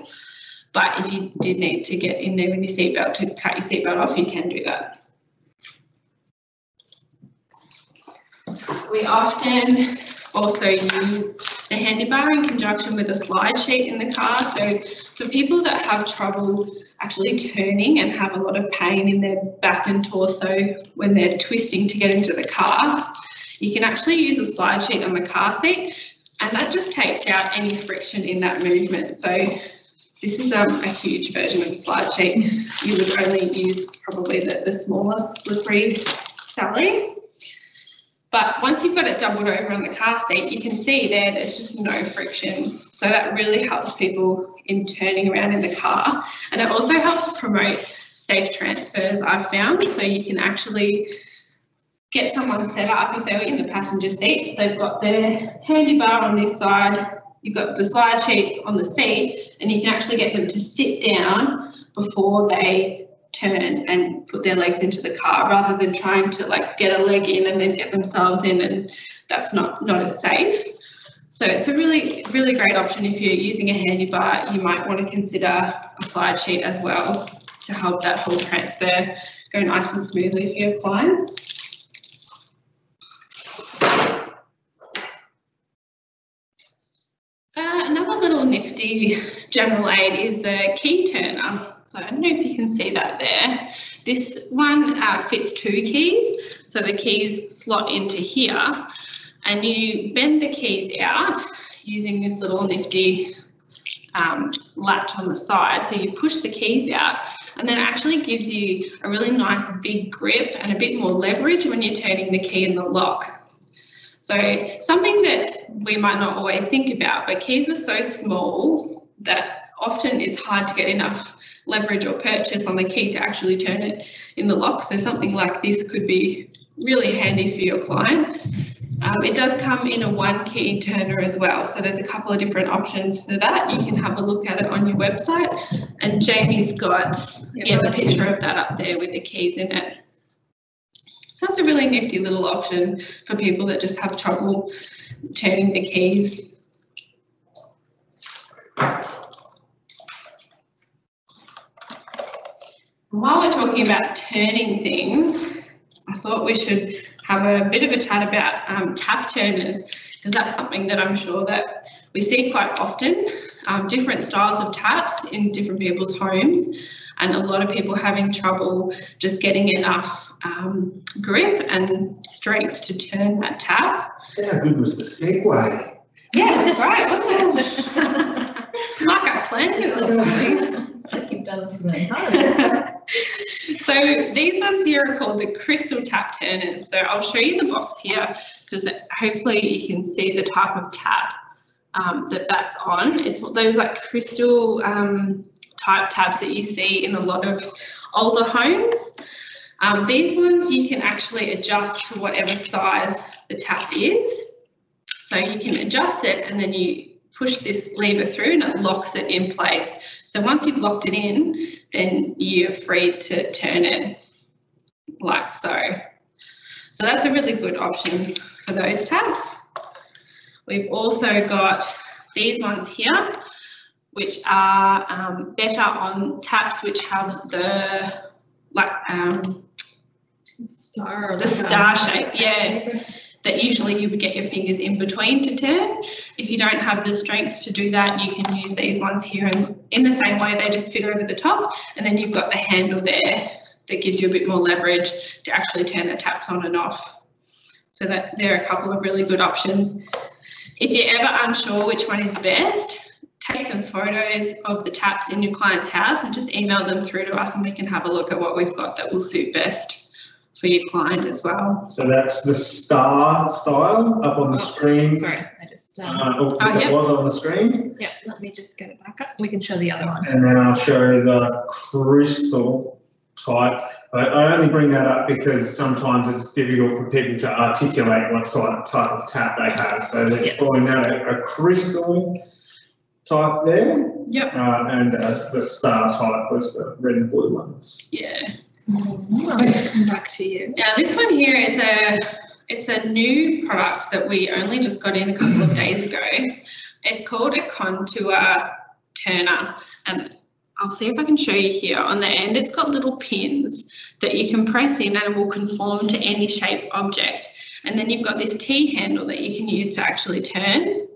but if you did need to get in there with your seatbelt to cut your seatbelt off, you can do that. We often also use the handy bar in conjunction with a slide sheet in the car. So for people that have trouble actually turning and have a lot of pain in their back and torso when they're twisting to get into the car, you can actually use a slide sheet on the car seat, and that just takes out any friction in that movement. So this is a huge version of the slide sheet. You would only use probably the smaller slippery Sally. But once you've got it doubled over on the car seat, you can see there's just no friction. So that really helps people in turning around in the car. And it also helps promote safe transfers, I've found. So you can actually get someone set up if they were in the passenger seat. They've got their handy bar on this side, you've got the slide sheet on the seat, and you can actually get them to sit down before they turn and put their legs into the car, rather than trying to like get a leg in and then get themselves in, and that's not as safe. So it's a really great option. If you're using a handy bar, you might want to consider a slide sheet as well to help that whole transfer go nice and smoothly for your client. Another little nifty general aid is the key turner. So I don't know if you can see that there. This one fits 2 keys. So the keys slot into here, and you bend the keys out using this little nifty latch on the side. So you push the keys out, and then it actually gives you a really nice big grip and a bit more leverage when you're turning the key in the lock. So something that we might not always think about, but keys are so small that often it's hard to get enough leverage or purchase on the key to actually turn it in the lock. So something like this could be really handy for your client. It does come in a 1 key turner as well. So there's a couple of different options for that. You can have a look at it on your website, and Jamie's got the picture of that up there with the keys in it. So that's a really nifty little option for people that just have trouble turning the keys. While we're talking about turning things, I thought we should have a bit of a chat about tap turners, because that's something that I'm sure that we see quite often, different styles of taps in different people's homes, and a lot of people having trouble just getting enough grip and strength to turn that tap. How good was the segue? Yeah, that's right, wasn't it? Like I planned it or something. It's like you've done this really hard. So these ones here are called the crystal tap turners. So I'll show you the box here, because hopefully you can see the type of tap that's on. It's those like crystal type taps that you see in a lot of older homes. These ones you can actually adjust to whatever size the tap is. So you can adjust it, and then you push this lever through and it locks it in place. So once you've locked it in, then you're free to turn it like so. So that's a really good option for those taps. We've also got these ones here, which are better on taps which have the star shape, yeah. That usually you would get your fingers in between to turn. If you don't have the strength to do that, you can use these ones here, and in the same way they just fit over the top, and then you've got the handle there that gives you a bit more leverage to actually turn the taps on and off. So that there are a couple of really good options. If you're ever unsure which one is best, take some photos of the taps in your client's house and just email them through to us, and we can have a look at what we've got that will suit best for your client as well. So that's the star style up on the screen. Sorry, I just. It was on the screen. Yeah, let me just get it back up. We can show the other one. And then I'll show the crystal type. I only bring that up because sometimes it's difficult for people to articulate what type of tap they have. So they're calling that a crystal type there. Yep. And the star type was the red and blue ones. Yeah. I'll just come back to you. Now this one here is a new product that we only just got in a couple of days ago. It's called a contour turner, and I'll see if I can show you here. On the end, it's got little pins that you can press in and it will conform to any shape object. And then you've got this T handle that you can use to actually turn.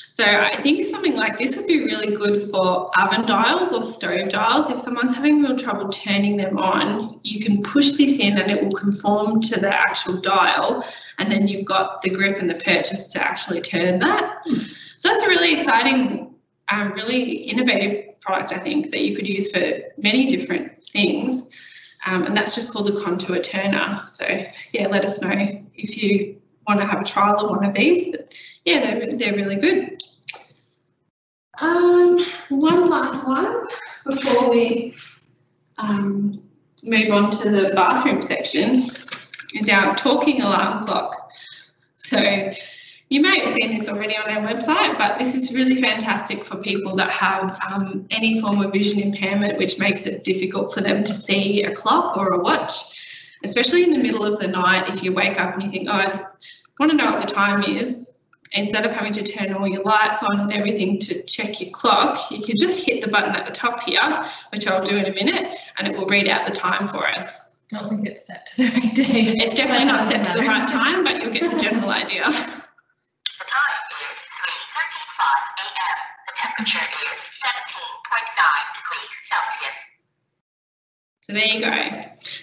So I think something like this would be really good for oven dials or stove dials. If someone's having real trouble turning them on, you can push this in and it will conform to the actual dial, and then you've got the grip and the purchase to actually turn that. So that's a really exciting, really innovative product, I think, that you could use for many different things. And that's just called the Contour Turner. So yeah, let us know if you want to have a trial of one of these. But yeah, they're really good. One last one before we move on to the bathroom section is our talking alarm clock. So you may have seen this already on our website, but this is really fantastic for people that have any form of vision impairment, which makes it difficult for them to see a clock or a watch, especially in the middle of the night. If you wake up and you think, oh, I just want to know what the time is, instead of having to turn all your lights on and everything to check your clock, you can just hit the button at the top here, which I'll do in a minute, and it will read out the time for us. I don't think it's set to the right day. It's definitely not set to the right time, but you'll get the general idea. The time is 3:35 a.m. The temperature is 17.9 degrees Celsius. So there you go.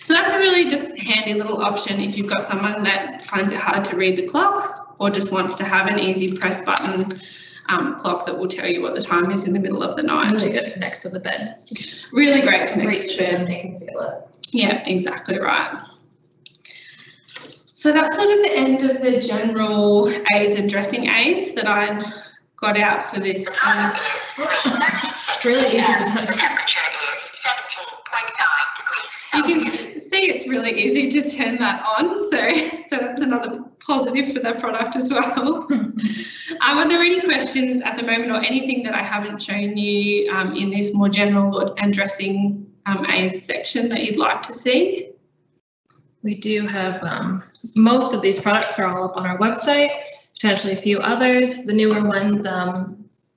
So that's a really just handy little option if you've got someone that finds it hard to read the clock or just wants to have an easy press button clock that will tell you what the time is in the middle of the night. Really good for next to the bed. Just really great for next reach to the bed. in, they can feel it. Yeah, exactly right. So that's sort of the end of the general aids and dressing aids that I got out for this. It's really easy to touch. The temperature is 17.9 degrees Celsius. You can see it's really easy to turn that on, so that's another positive for that product as well. Are there any questions at the moment or anything that I haven't shown you in this more general and dressing aids section that you'd like to see? We do have most of these products are all up on our website, potentially a few others. The newer ones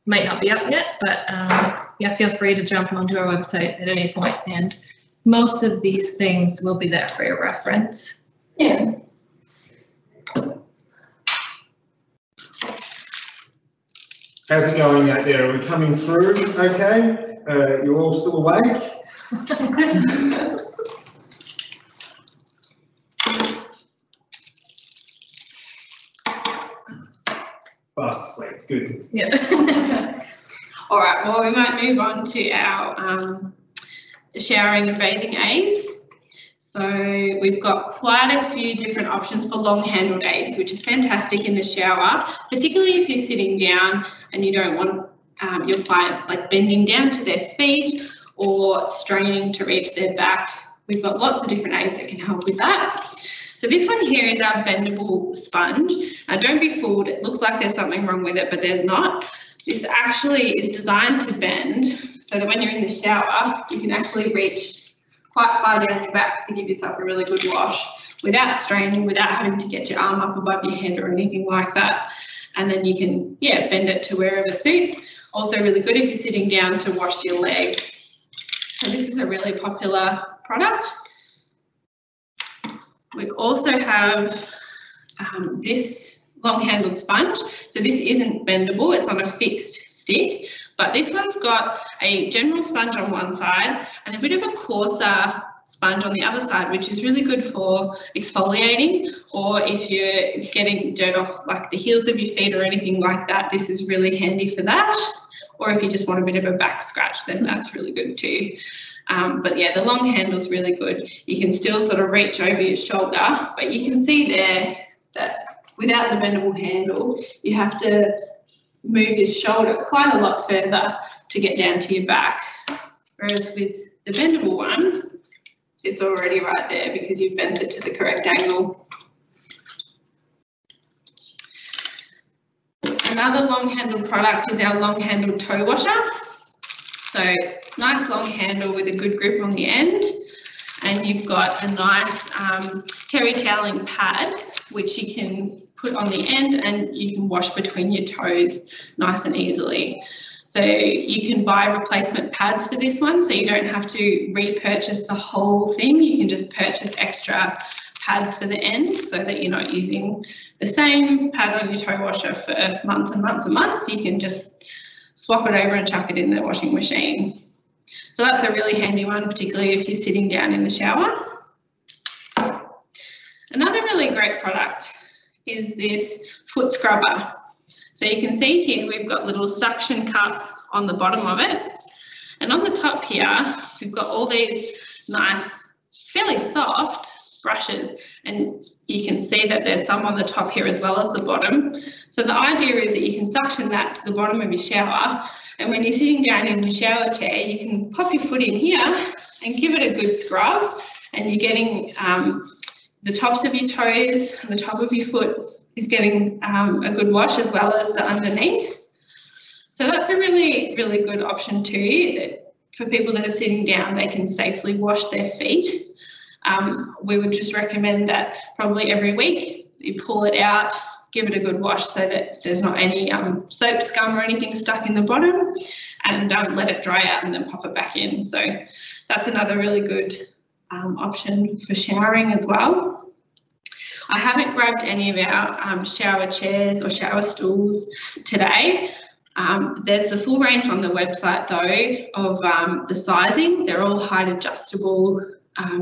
might not be up yet, but yeah, feel free to jump onto our website at any point, and most of these things will be there for your reference. Yeah. How's it going out there? Are we coming through okay? You're all still awake? Fast asleep, good. Yeah. All right, well, we might move on to our showering and bathing aids. So we've got quite a few different options for long-handled aids, which is fantastic in the shower, particularly if you're sitting down and you don't want your client like bending down to their feet or straining to reach their back. We've got lots of different aids that can help with that. So this one here is our bendable sponge. Now don't be fooled, it looks like there's something wrong with it, but there's not. This actually is designed to bend so that when you're in the shower, you can actually reach quite far down your back to give yourself a really good wash without straining, without having to get your arm up above your head or anything like that. And then you can, yeah, bend it to wherever suits. Also really good if you're sitting down to wash your legs. So this is a really popular product. We also have this long-handled sponge. So this isn't bendable, it's on a fixed stick, but this one's got a general sponge on one side and a bit of a coarser sponge on the other side, which is really good for exfoliating, or if you're getting dirt off like the heels of your feet or anything like that, this is really handy for that. Or if you just want a bit of a back scratch, then that's really good too. But yeah, the long handle is really good. You can still sort of reach over your shoulder, but you can see there that without the bendable handle, you have to move your shoulder quite a lot further to get down to your back. Whereas with the bendable one, it's already right there because you've bent it to the correct angle. Another long-handled product is our long-handled toe washer. So nice long handle with a good grip on the end, and you've got a nice terry toweling pad which you can put on the end and you can wash between your toes nice and easily. So you can buy replacement pads for this one, so you don't have to repurchase the whole thing. You can just purchase extra pads for the end so that you're not using the same pad on your toe washer for months and months and months. You can just swap it over and chuck it in the washing machine. So that's a really handy one, particularly if you're sitting down in the shower. Another really great product is this foot scrubber. So you can see here we've got little suction cups on the bottom of it, and on the top here we've got all these nice, fairly soft brushes, and you can see that there's some on the top here as well as the bottom. So the idea is that you can suction that to the bottom of your shower, and when you're sitting down in your shower chair you can pop your foot in here and give it a good scrub, and you're getting the tops of your toes and the top of your foot is getting a good wash, as well as the underneath. So that's a really, really good option too, that for people that are sitting down, they can safely wash their feet. We would just recommend that probably every week you pull it out, give it a good wash so that there's not any soap scum or anything stuck in the bottom, and let it dry out and then pop it back in. So that's another really good option for showering as well. I haven't grabbed any of our shower chairs or shower stools today. There's the full range on the website though of the sizing. They're all height adjustable.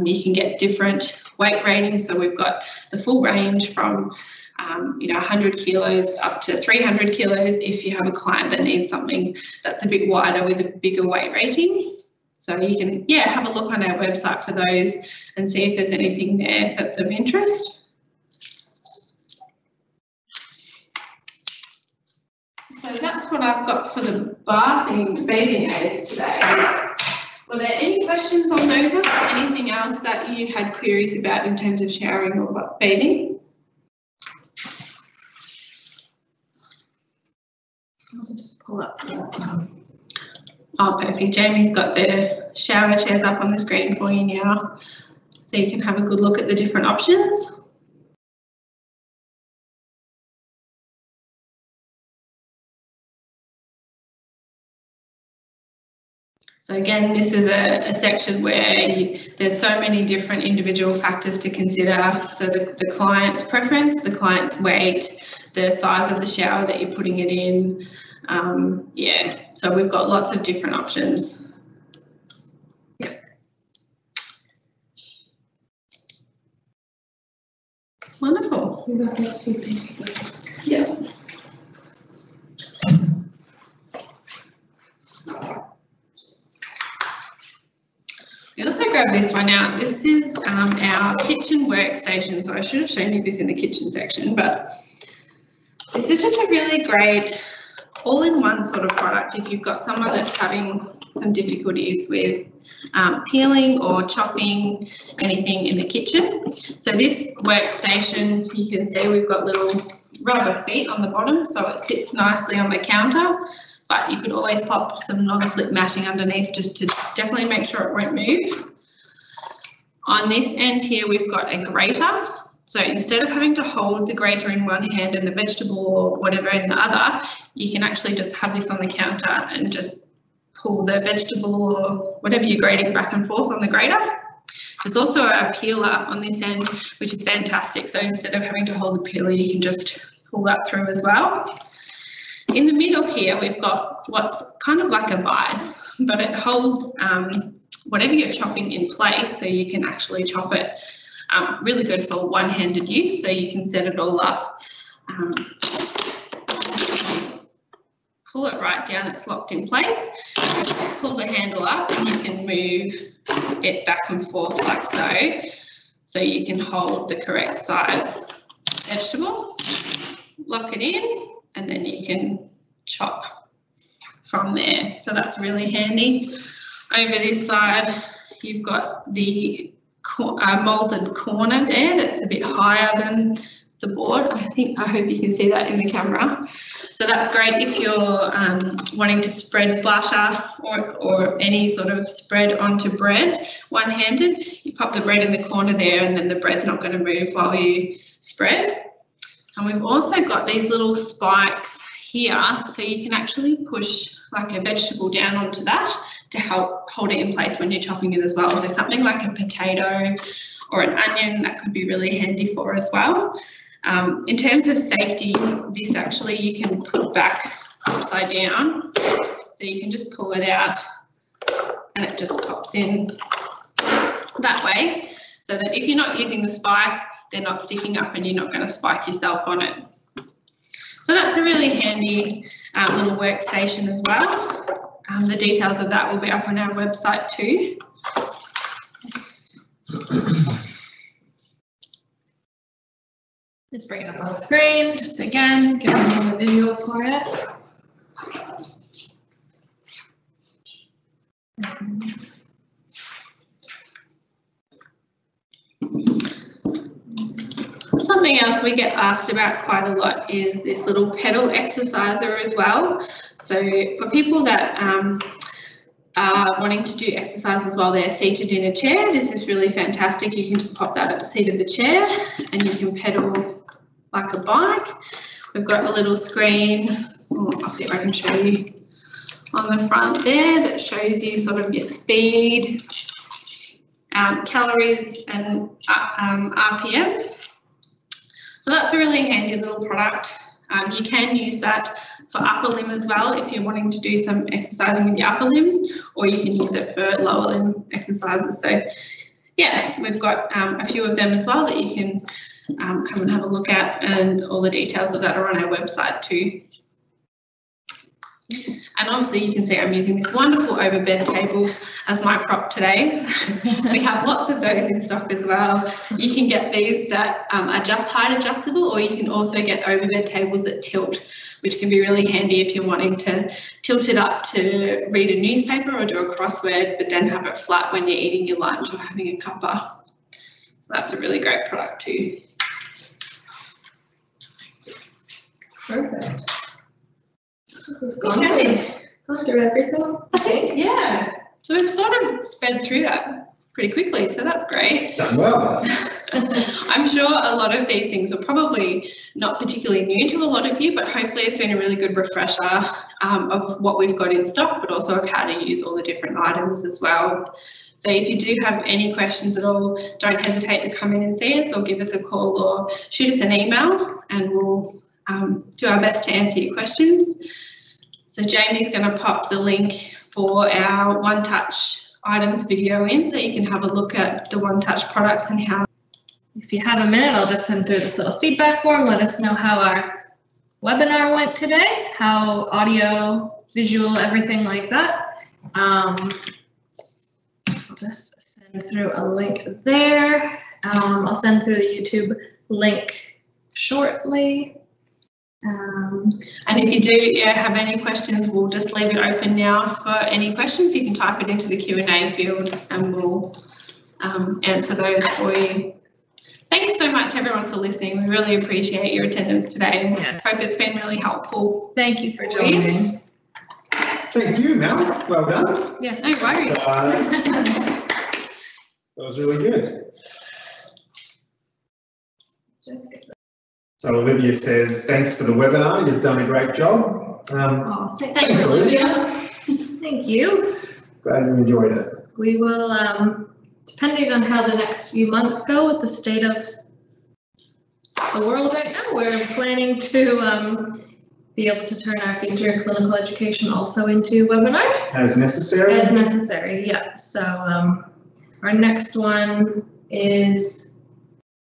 You can get different weight ratings. So we've got the full range from 100 kilos up to 300 kilos if you have a client that needs something that's a bit wider with a bigger weight rating. So you can, have a look on our website for those and see if there's anything there that's of interest. So that's what I've got for the bathing aids today. Were there any questions on those ones? Anything else that you had queries about in terms of showering or bathing? I'll just pull up that. Oh, perfect. Jamie's got the shower chairs up on the screen for you now, so you can have a good look at the different options. So again, this is a section where there's so many different individual factors to consider. So the client's preference, the client's weight, the size of the shower that you're putting it in. So we've got lots of different options. Yeah. Wonderful. We've got those few things. Yeah. We also grabbed this one out. This is our kitchen workstation. So I should have shown you this in the kitchen section, but this is just a really great all-in-one sort of product if you've got someone that's having some difficulties with peeling or chopping anything in the kitchen. So this workstation, you can see we've got little rubber feet on the bottom, so it sits nicely on the counter. But you could always pop some non-slip matting underneath just to definitely make sure it won't move. On this end here, we've got a grater. So instead of having to hold the grater in one hand and the vegetable or whatever in the other, you can actually just have this on the counter and just pull the vegetable or whatever you're grating back and forth on the grater. There's also a peeler on this end, which is fantastic. So instead of having to hold the peeler, you can just pull that through as well. In the middle here, we've got what's kind of like a vise, but it holds whatever you're chopping in place, so you can actually chop it. Really good for one-handed use, so you can set it all up, pull it right down, it's locked in place, pull the handle up and you can move it back and forth like so you can hold the correct size vegetable, lock it in, and then you can chop from there. So that's really handy. Over this side, you've got the molded corner there that's a bit higher than the board. I hope you can see that in the camera. So that's great if you're wanting to spread butter or any sort of spread onto bread one-handed. You pop the bread in the corner there and then the bread's not going to move while you spread. And we've also got these little spikes here, so you can actually push like a vegetable down onto that to help hold it in place when you're chopping it as well. So something like a potato or an onion, that could be really handy for as well. In terms of safety, this actually you can put back upside down. So you can just pull it out and it just pops in that way, so that if you're not using the spikes, they're not sticking up and you're not going to spike yourself on it. So that's a really handy little workstation as well. The details of that will be up on our website too. Just bring it up on the screen, just again, give them a visual for it. Something else we get asked about quite a lot is this little pedal exerciser as well. So for people that are wanting to do exercises while they're seated in a chair, this is really fantastic. You can just pop that at the seat of the chair and you can pedal like a bike. We've got a little screen, I'll see if I can show you on the front there, that shows you sort of your speed, calories and RPM. So that's a really handy little product. You can use that for upper limb as well if you're wanting to do some exercising with your upper limbs, or you can use it for lower limb exercises. So yeah, we've got a few of them as well that you can come and have a look at, and all the details of that are on our website too. And obviously you can see I'm using this wonderful overbed table as my prop today. So we have lots of those in stock as well. You can get these that are just height adjustable, or you can also get overbed tables that tilt, which can be really handy if you're wanting to tilt it up to read a newspaper or do a crossword, but then have it flat when you're eating your lunch or having a cuppa. So that's a really great product too. Perfect. We've gone through everything. I think, yeah. So we've sort of sped through that pretty quickly, so that's great. Done well. I'm sure a lot of these things are probably not particularly new to a lot of you, but hopefully it's been a really good refresher of what we've got in stock, but also of how to use all the different items as well. So if you do have any questions at all, don't hesitate to come in and see us, or give us a call or shoot us an email, and we'll do our best to answer your questions. So Jamie's going to pop the link for our Onetouch items video in, so you can have a look at the Onetouch products and how. If you have a minute, I'll just send through this little feedback form. Let us know how our webinar went today, how audio, visual, everything like that. I'll just send through a link there. I'll send through the YouTube link shortly. And if you do have any questions, we'll just leave it open now for any questions. You can type it into the Q&A field and we'll answer those for you. Thanks so much everyone for listening. We really appreciate your attendance today, and hope it's been really helpful. Thank you for joining. Thank you, Mel. Well done. Yes, no worries. That was really good. So Olivia says, thanks for the webinar. You've done a great job. Thanks, Olivia. Thank you. Glad you enjoyed it. We will, depending on how the next few months go with the state of the world right now, we're planning to be able to turn our future in clinical education also into webinars. As necessary? As necessary, yeah. So our next one is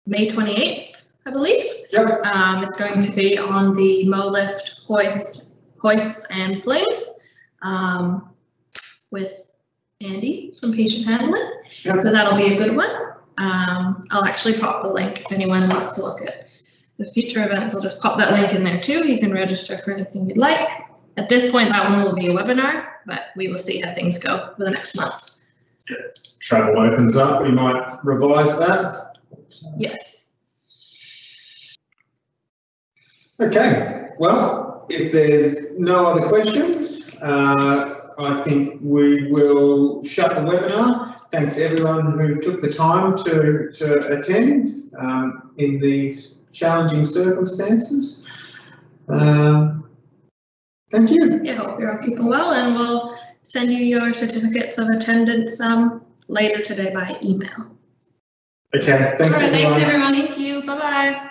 May 28th. I believe. Yep. It's going to be on the MoLift hoists and slings with Andy from Patient Handling. Yep. So that'll be a good one. I'll actually pop the link if anyone wants to look at the future events. I'll just pop that link in there too. You can register for anything you'd like. At this point, that one will be a webinar, but we will see how things go for the next month. Yeah. Travel opens up, we might revise that. Yes. Okay, well, if there's no other questions, I think we will shut the webinar. Thanks to everyone who took the time to attend in these challenging circumstances. Thank you. Yeah, hope you're all keeping well, and we'll send you your certificates of attendance later today by email. Okay, thanks All right, everyone. thanks everyone. Thank you. Bye bye.